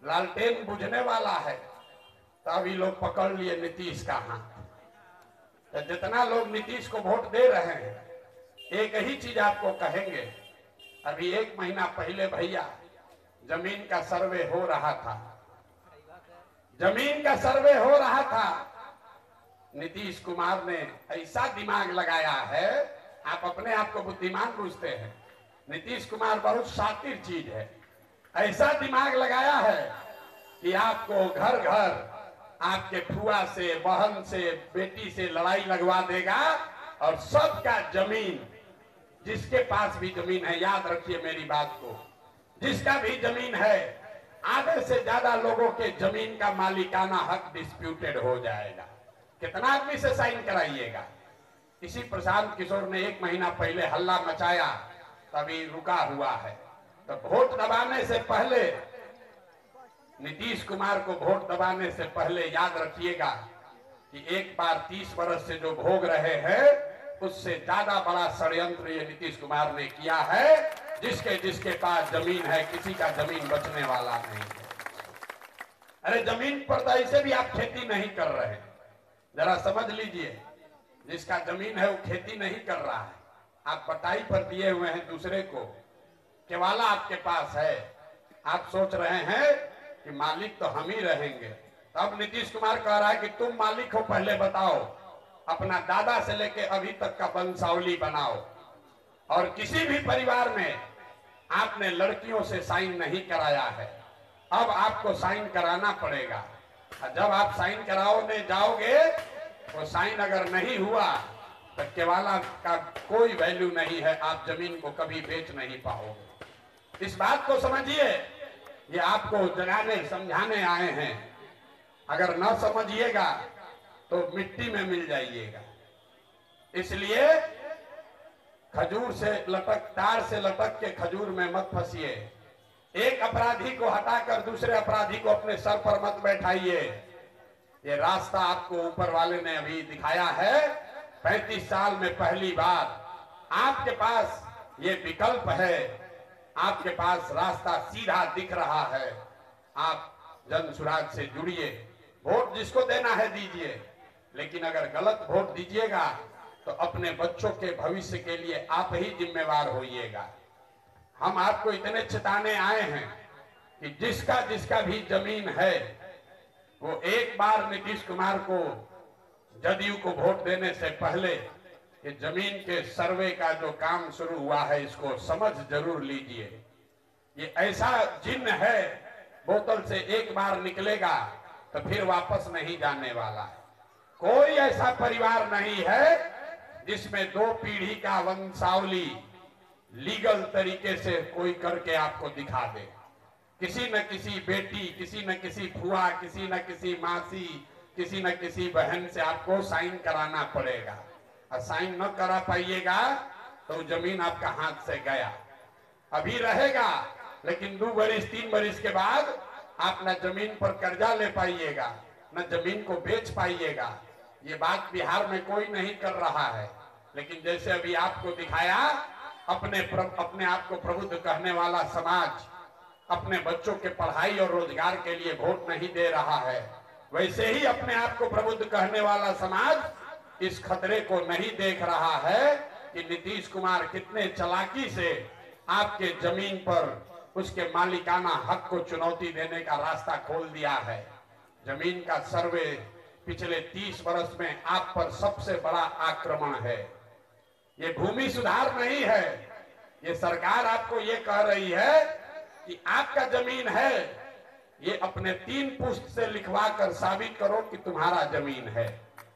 लालटेन बुझने वाला है, तो अभी लोग पकड़ लिए नीतीश का हाथ। तो जितना लोग नीतीश को वोट दे रहे हैं, एक ही चीज आपको कहेंगे। अभी 1 महीना पहले भैया जमीन का सर्वे हो रहा था, जमीन का सर्वे हो रहा था। नीतीश कुमार ने ऐसा दिमाग लगाया है, आप अपने आप को बुद्धिमान पूछते हैं, नीतीश कुमार बहुत शातिर चीज है। ऐसा दिमाग लगाया है कि आपको घर घर आपके फुआ से, बहन से, बेटी से लड़ाई लगवा देगा और सबका जमीन, जिसके पास भी जमीन है, याद रखिए मेरी बात को, जिसका भी जमीन है, आधे से ज्यादा लोगों के जमीन का मालिकाना हक डिस्प्यूटेड हो जाएगा। कितना आदमी से साइन कराइएगा। इसी प्रशांत किशोर ने 1 महीना पहले हल्ला मचाया, तभी रुका हुआ है। तो वोट दबाने से पहले, नीतीश कुमार को वोट दबाने से पहले याद रखिएगा कि एक बार 30 वर्ष से जो भोग रहे हैं, उससे ज्यादा बड़ा षड्यंत्र ये नीतीश कुमार ने किया है। जिसके पास जमीन है, किसी का जमीन बचने वाला नहीं है। अरे जमीन पर तो ऐसे भी आप खेती नहीं कर रहे हैं, जरा समझ लीजिए। जिसका जमीन है वो खेती नहीं कर रहा है, आप पटाई पर दिए हुए हैं दूसरे को। केवाला आपके पास है, आप सोच रहे हैं कि मालिक तो हम ही रहेंगे। तब नीतीश कुमार कह रहा है कि तुम मालिक हो, पहले बताओ, अपना दादा से लेके अभी तक का वंशावली बनाओ। और किसी भी परिवार में आपने लड़कियों से साइन नहीं कराया है, अब आपको साइन कराना पड़ेगा। जब आप साइन कराओगे जाओगे, वो साइन अगर नहीं हुआ तो केवाला का कोई वैल्यू नहीं है, आप जमीन को कभी बेच नहीं पाओगे। इस बात को समझिए, ये आपको जगाने समझाने आए हैं। अगर न समझिएगा तो मिट्टी में मिल जाइएगा। इसलिए खजूर से लटक, तार से लटक के खजूर में मत फंसिए। एक अपराधी को हटाकर दूसरे अपराधी को अपने सर पर मत बैठाइए। ये रास्ता आपको ऊपर वाले ने अभी दिखाया है। 35 साल में पहली बार आपके पास ये विकल्प है, आपके पास रास्ता सीधा दिख रहा है। आप जन सुराज से जुड़िए, वोट जिसको देना है दीजिए, लेकिन अगर गलत वोट दीजिएगा तो अपने बच्चों के भविष्य के लिए आप ही जिम्मेवार होइएगा। हम आपको इतने चेताने आए हैं कि जिसका भी जमीन है, वो एक बार नीतीश कुमार को, जदयू को वोट देने से पहले कि जमीन के सर्वे का जो काम शुरू हुआ है, इसको समझ जरूर लीजिए। ये ऐसा जिन्न है, बोतल से एक बार निकलेगा तो फिर वापस नहीं जाने वाला है। कोई ऐसा परिवार नहीं है जिसमें 2 पीढ़ी का वंशावली लीगल तरीके से कोई करके आपको दिखा दे। किसी न किसी बेटी, किसी न किसी फुआ, किसी न किसी मासी, किसी न किसी बहन से आपको साइन कराना पड़ेगा। और साइन न करा पाइएगा तो जमीन आपका हाथ से गया। अभी रहेगा, लेकिन 2 बरिस 3 बरिस के बाद आप न जमीन पर कर्जा ले पाइएगा, न जमीन को बेच पाइएगा। ये बात बिहार में कोई नहीं कर रहा है, लेकिन जैसे अभी आपको दिखाया, अपने आप को प्रबुद्ध कहने वाला समाज अपने बच्चों के पढ़ाई और रोजगार के लिए वोट नहीं दे रहा है, वैसे ही अपने आप को प्रबुद्ध कहने वाला समाज इस खतरे को नहीं देख रहा है कि नीतीश कुमार कितने चालाकी से आपके जमीन पर उसके मालिकाना हक को चुनौती देने का रास्ता खोल दिया है। जमीन का सर्वे पिछले 30 वर्ष में आप पर सबसे बड़ा आक्रमण है। ये भूमि सुधार नहीं है, ये सरकार आपको ये कह रही है कि आपका जमीन है, ये अपने 3 पुश्त से लिखवा कर साबित करो कि तुम्हारा जमीन है।